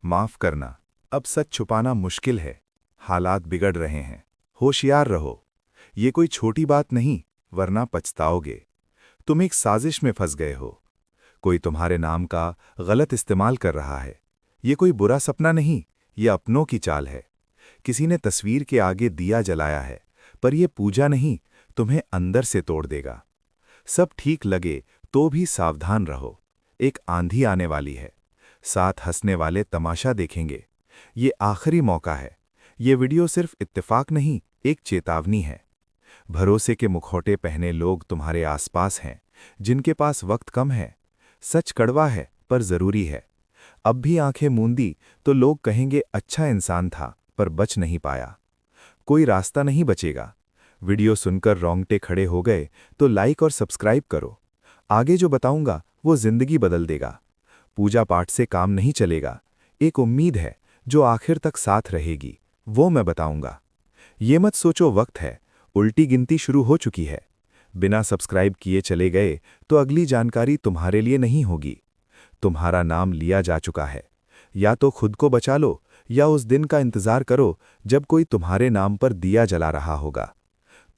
माफ करना, अब सच छुपाना मुश्किल है। हालात बिगड़ रहे हैं। होशियार रहो। ये कोई छोटी बात नहीं, वरना पछताओगे। तुम एक साजिश में फंस गए हो। कोई तुम्हारे नाम का गलत इस्तेमाल कर रहा है। ये कोई बुरा सपना नहीं, ये अपनों की चाल है। किसी ने तस्वीर के आगे दिया जलाया है, पर यह पूजा नहीं, तुम्हें अंदर से तोड़ देगा। सब ठीक लगे तो भी सावधान रहो। एक आंधी आने वाली है। साथ हंसने वाले तमाशा देखेंगे। ये आखिरी मौका है। ये वीडियो सिर्फ इत्तेफाक नहीं, एक चेतावनी है। भरोसे के मुखौटे पहने लोग तुम्हारे आसपास हैं, जिनके पास वक्त कम है। सच कड़वा है, पर जरूरी है। अब भी आंखें मूंदी तो लोग कहेंगे अच्छा इंसान था, पर बच नहीं पाया। कोई रास्ता नहीं बचेगा। वीडियो सुनकर रोंगटे खड़े हो गए तो लाइक और सब्सक्राइब करो। आगे जो बताऊंगा वो जिंदगी बदल देगा। पूजा पाठ से काम नहीं चलेगा। एक उम्मीद है जो आखिर तक साथ रहेगी, वो मैं बताऊंगा। ये मत सोचो वक्त है, उल्टी गिनती शुरू हो चुकी है। बिना सब्सक्राइब किए चले गए तो अगली जानकारी तुम्हारे लिए नहीं होगी। तुम्हारा नाम लिया जा चुका है। या तो खुद को बचा लो, या उस दिन का इंतजार करो जब कोई तुम्हारे नाम पर दिया जला रहा होगा।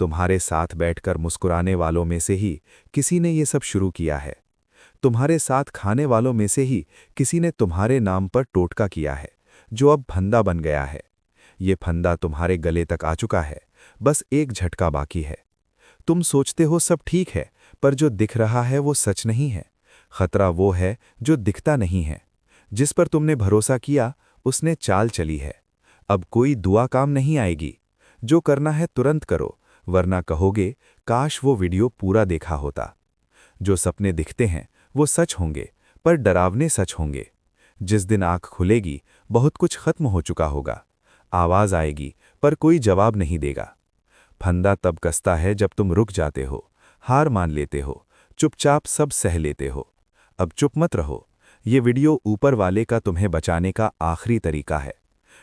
तुम्हारे साथ बैठकर मुस्कुराने वालों में से ही किसी ने ये सब शुरू किया है। तुम्हारे साथ खाने वालों में से ही किसी ने तुम्हारे नाम पर टोटका किया है, जो अब फंदा बन गया है। ये फंदा तुम्हारे गले तक आ चुका है, बस एक झटका बाकी है। तुम सोचते हो सब ठीक है, पर जो दिख रहा है वो सच नहीं है। खतरा वो है जो दिखता नहीं है। जिस पर तुमने भरोसा किया, उसने चाल चली है। अब कोई दुआ काम नहीं आएगी। जो करना है तुरंत करो, वरना कहोगे काश वो वीडियो पूरा देखा होता। जो सपने दिखते हैं वो सच होंगे, पर डरावने सच होंगे। जिस दिन आंख खुलेगी, बहुत कुछ खत्म हो चुका होगा। आवाज आएगी, पर कोई जवाब नहीं देगा। फंदा तब कसता है जब तुम रुक जाते हो, हार मान लेते हो, चुपचाप सब सह लेते हो। अब चुप मत रहो। ये वीडियो ऊपर वाले का तुम्हें बचाने का आखिरी तरीका है।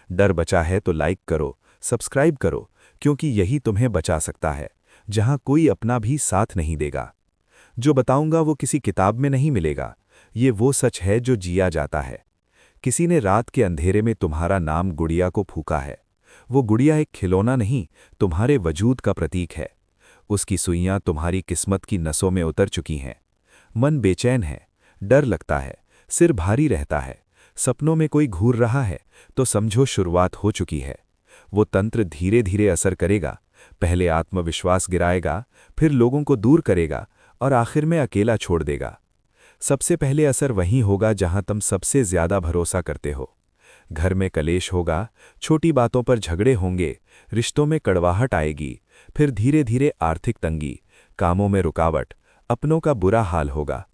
डर बचा है तो लाइक करो, सब्सक्राइब करो, क्योंकि यही तुम्हें बचा सकता है, जहां कोई अपना भी साथ नहीं देगा। जो बताऊंगा वो किसी किताब में नहीं मिलेगा। ये वो सच है जो जिया जाता है। किसी ने रात के अंधेरे में तुम्हारा नाम गुड़िया को फूका है। वो गुड़िया एक खिलौना नहीं, तुम्हारे वजूद का प्रतीक है। उसकी सुइयां तुम्हारी किस्मत की नसों में उतर चुकी हैं। मन बेचैन है, डर लगता है, सिर भारी रहता है, सपनों में कोई घूर रहा है, तो समझो शुरुआत हो चुकी है। वो तंत्र धीरे धीरे असर करेगा। पहले आत्मविश्वास गिराएगा, फिर लोगों को दूर करेगा, और आखिर में अकेला छोड़ देगा। सबसे पहले असर वहीं होगा जहां तुम सबसे ज्यादा भरोसा करते हो। घर में कलेश होगा, छोटी बातों पर झगड़े होंगे, रिश्तों में कड़वाहट आएगी, फिर धीरे धीरे आर्थिक तंगी, कामों में रुकावट, अपनों का बुरा हाल होगा।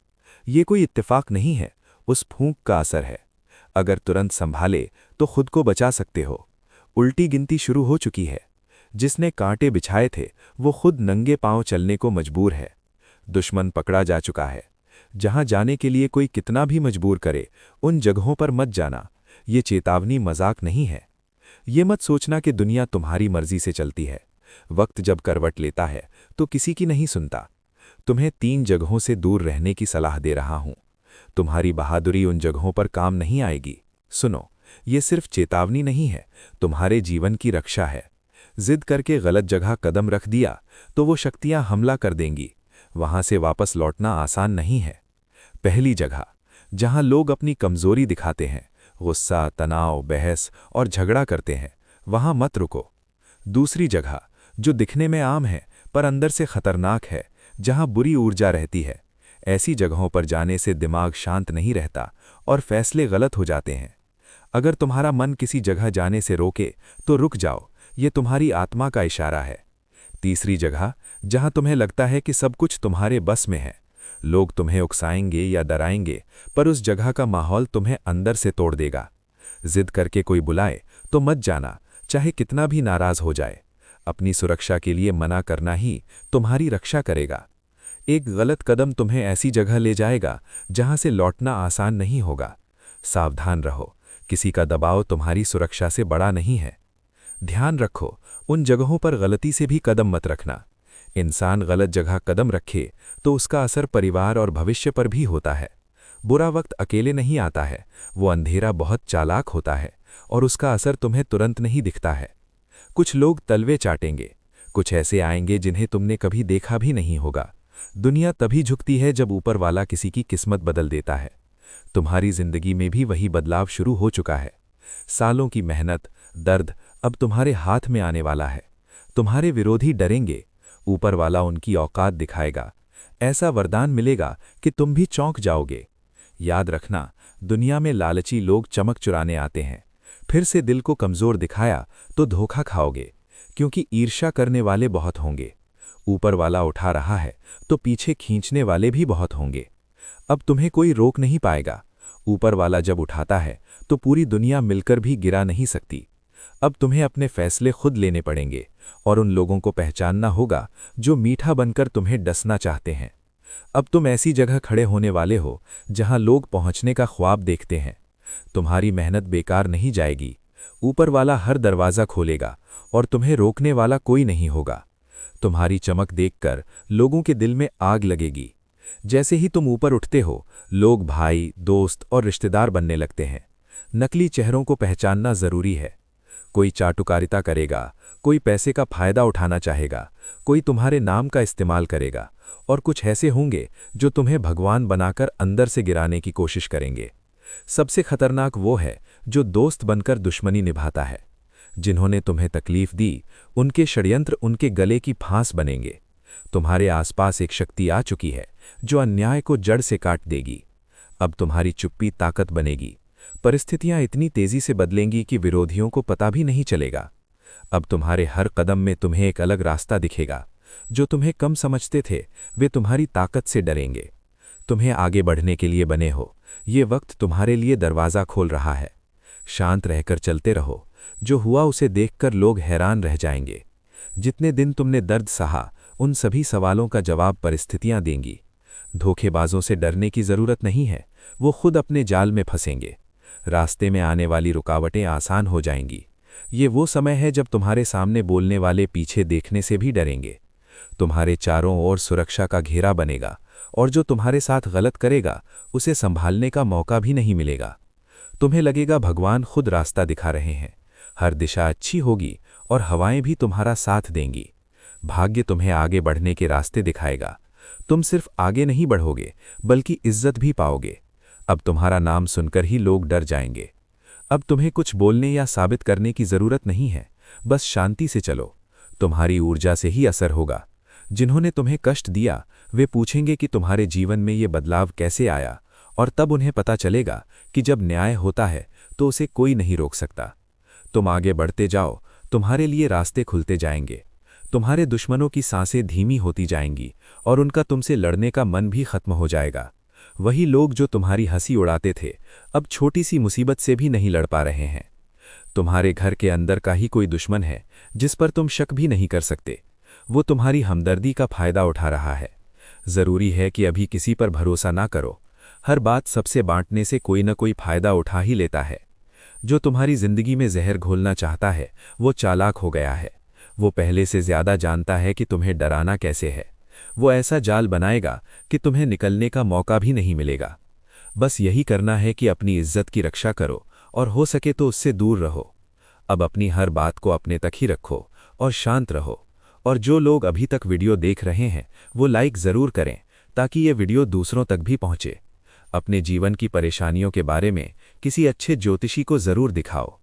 ये कोई इत्तेफाक नहीं है, उस फूंक का असर है। अगर तुरंत संभाले तो खुद को बचा सकते हो। उल्टी गिनती शुरू हो चुकी है। जिसने कांटे बिछाए थे वो खुद नंगे पांव चलने को मजबूर है। दुश्मन पकड़ा जा चुका है। जहां जाने के लिए कोई कितना भी मजबूर करे, उन जगहों पर मत जाना। ये चेतावनी मजाक नहीं है। ये मत सोचना कि दुनिया तुम्हारी मर्जी से चलती है। वक्त जब करवट लेता है तो किसी की नहीं सुनता। तुम्हें 3 जगहों से दूर रहने की सलाह दे रहा हूं। तुम्हारी बहादुरी उन जगहों पर काम नहीं आएगी। सुनो, ये सिर्फ चेतावनी नहीं है, तुम्हारे जीवन की रक्षा है। जिद करके गलत जगह कदम रख दिया तो वो शक्तियां हमला कर देंगी। वहां से वापस लौटना आसान नहीं है। पहली जगह, जहां लोग अपनी कमजोरी दिखाते हैं, गुस्सा, तनाव, बहस और झगड़ा करते हैं, वहां मत रुको। दूसरी जगह, जो दिखने में आम है पर अंदर से खतरनाक है, जहां बुरी ऊर्जा रहती है, ऐसी जगहों पर जाने से दिमाग शांत नहीं रहता और फैसले गलत हो जाते हैं। अगर तुम्हारा मन किसी जगह जाने से रोके तो रुक जाओ, ये तुम्हारी आत्मा का इशारा है। तीसरी जगह, जहां तुम्हें लगता है कि सब कुछ तुम्हारे बस में है, लोग तुम्हें उकसाएंगे या डराएंगे, पर उस जगह का माहौल तुम्हें अंदर से तोड़ देगा। जिद करके कोई बुलाए तो मत जाना, चाहे कितना भी नाराज हो जाए। अपनी सुरक्षा के लिए मना करना ही तुम्हारी रक्षा करेगा। एक गलत कदम तुम्हें ऐसी जगह ले जाएगा जहां से लौटना आसान नहीं होगा। सावधान रहो, किसी का दबाव तुम्हारी सुरक्षा से बड़ा नहीं है। ध्यान रखो, उन जगहों पर गलती से भी कदम मत रखना। इंसान गलत जगह कदम रखे तो उसका असर परिवार और भविष्य पर भी होता है। बुरा वक्त अकेले नहीं आता है, वो अंधेरा बहुत चालाक होता है और उसका असर तुम्हें तुरंत नहीं दिखता है। कुछ लोग तलवे चाटेंगे, कुछ ऐसे आएंगे जिन्हें तुमने कभी देखा भी नहीं होगा। दुनिया तभी झुकती है जब ऊपर वाला किसी की किस्मत बदल देता है। तुम्हारी जिंदगी में भी वही बदलाव शुरू हो चुका है। सालों की मेहनत, दर्द अब तुम्हारे हाथ में आने वाला है। तुम्हारे विरोधी डरेंगे, ऊपर वाला उनकी औकात दिखाएगा। ऐसा वरदान मिलेगा कि तुम भी चौंक जाओगे। याद रखना, दुनिया में लालची लोग चमक चुराने आते हैं। फिर से दिल को कमजोर दिखाया तो धोखा खाओगे, क्योंकि ईर्ष्या करने वाले बहुत होंगे। ऊपर वाला उठा रहा है तो पीछे खींचने वाले भी बहुत होंगे। अब तुम्हें कोई रोक नहीं पाएगा। ऊपर वाला जब उठाता है तो पूरी दुनिया मिलकर भी गिरा नहीं सकती। अब तुम्हें अपने फैसले खुद लेने पड़ेंगे और उन लोगों को पहचानना होगा जो मीठा बनकर तुम्हें डसना चाहते हैं। अब तुम ऐसी जगह खड़े होने वाले हो जहां लोग पहुंचने का ख्वाब देखते हैं। तुम्हारी मेहनत बेकार नहीं जाएगी। ऊपर वाला हर दरवाज़ा खोलेगा और तुम्हें रोकने वाला कोई नहीं होगा। तुम्हारी चमक देखकर लोगों के दिल में आग लगेगी। जैसे ही तुम ऊपर उठते हो, लोग भाई, दोस्त और रिश्तेदार बनने लगते हैं। नकली चेहरों को पहचानना जरूरी है। कोई चाटुकारिता करेगा, कोई पैसे का फायदा उठाना चाहेगा, कोई तुम्हारे नाम का इस्तेमाल करेगा और कुछ ऐसे होंगे जो तुम्हें भगवान बनाकर अंदर से गिराने की कोशिश करेंगे। सबसे खतरनाक वो है जो दोस्त बनकर दुश्मनी निभाता है। जिन्होंने तुम्हें तकलीफ दी, उनके षड्यंत्र उनके गले की फांस बनेंगे। तुम्हारे आसपास एक शक्ति आ चुकी है जो अन्याय को जड़ से काट देगी। अब तुम्हारी चुप्पी ताकत बनेगी। परिस्थितियां इतनी तेजी से बदलेंगी कि विरोधियों को पता भी नहीं चलेगा। अब तुम्हारे हर कदम में तुम्हें एक अलग रास्ता दिखेगा। जो तुम्हें कम समझते थे, वे तुम्हारी ताकत से डरेंगे। तुम्हें आगे बढ़ने के लिए बने हो। ये वक्त तुम्हारे लिए दरवाज़ा खोल रहा है। शांत रहकर चलते रहो। जो हुआ उसे देखकर लोग हैरान रह जाएंगे। जितने दिन तुमने दर्द सहा, उन सभी सवालों का जवाब परिस्थितियां देंगी। धोखेबाजों से डरने की जरूरत नहीं है, वो खुद अपने जाल में फंसेंगे। रास्ते में आने वाली रुकावटें आसान हो जाएंगी। ये वो समय है जब तुम्हारे सामने बोलने वाले पीछे देखने से भी डरेंगे। तुम्हारे चारों ओर सुरक्षा का घेरा बनेगा और जो तुम्हारे साथ गलत करेगा उसे संभालने का मौका भी नहीं मिलेगा। तुम्हें लगेगा भगवान खुद रास्ता दिखा रहे हैं। हर दिशा अच्छी होगी और हवाएं भी तुम्हारा साथ देंगी। भाग्य तुम्हें आगे बढ़ने के रास्ते दिखाएगा। तुम सिर्फ आगे नहीं बढ़ोगे बल्कि इज्जत भी पाओगे। अब तुम्हारा नाम सुनकर ही लोग डर जाएंगे। अब तुम्हें कुछ बोलने या साबित करने की जरूरत नहीं है, बस शांति से चलो। तुम्हारी ऊर्जा से ही असर होगा। जिन्होंने तुम्हें कष्ट दिया वे पूछेंगे कि तुम्हारे जीवन में ये बदलाव कैसे आया, और तब उन्हें पता चलेगा कि जब न्याय होता है तो उसे कोई नहीं रोक सकता। तुम आगे बढ़ते जाओ, तुम्हारे लिए रास्ते खुलते जाएंगे। तुम्हारे दुश्मनों की सांसें धीमी होती जाएंगी और उनका तुमसे लड़ने का मन भी खत्म हो जाएगा। वही लोग जो तुम्हारी हंसी उड़ाते थे, अब छोटी सी मुसीबत से भी नहीं लड़ पा रहे हैं। तुम्हारे घर के अंदर का ही कोई दुश्मन है जिस पर तुम शक भी नहीं कर सकते। वो तुम्हारी हमदर्दी का फायदा उठा रहा है। जरूरी है कि अभी किसी पर भरोसा ना करो। हर बात सबसे बांटने से कोई न कोई फायदा उठा ही लेता है। जो तुम्हारी जिंदगी में जहर घोलना चाहता है वो चालाक हो गया है। वो पहले से ज्यादा जानता है कि तुम्हें डराना कैसे है। वो ऐसा जाल बनाएगा कि तुम्हें निकलने का मौका भी नहीं मिलेगा। बस यही करना है कि अपनी इज्जत की रक्षा करो और हो सके तो उससे दूर रहो। अब अपनी हर बात को अपने तक ही रखो और शांत रहो। और जो लोग अभी तक वीडियो देख रहे हैं वो लाइक ज़रूर करें ताकि ये वीडियो दूसरों तक भी पहुंचे। अपने जीवन की परेशानियों के बारे में किसी अच्छे ज्योतिषी को ज़रूर दिखाओ।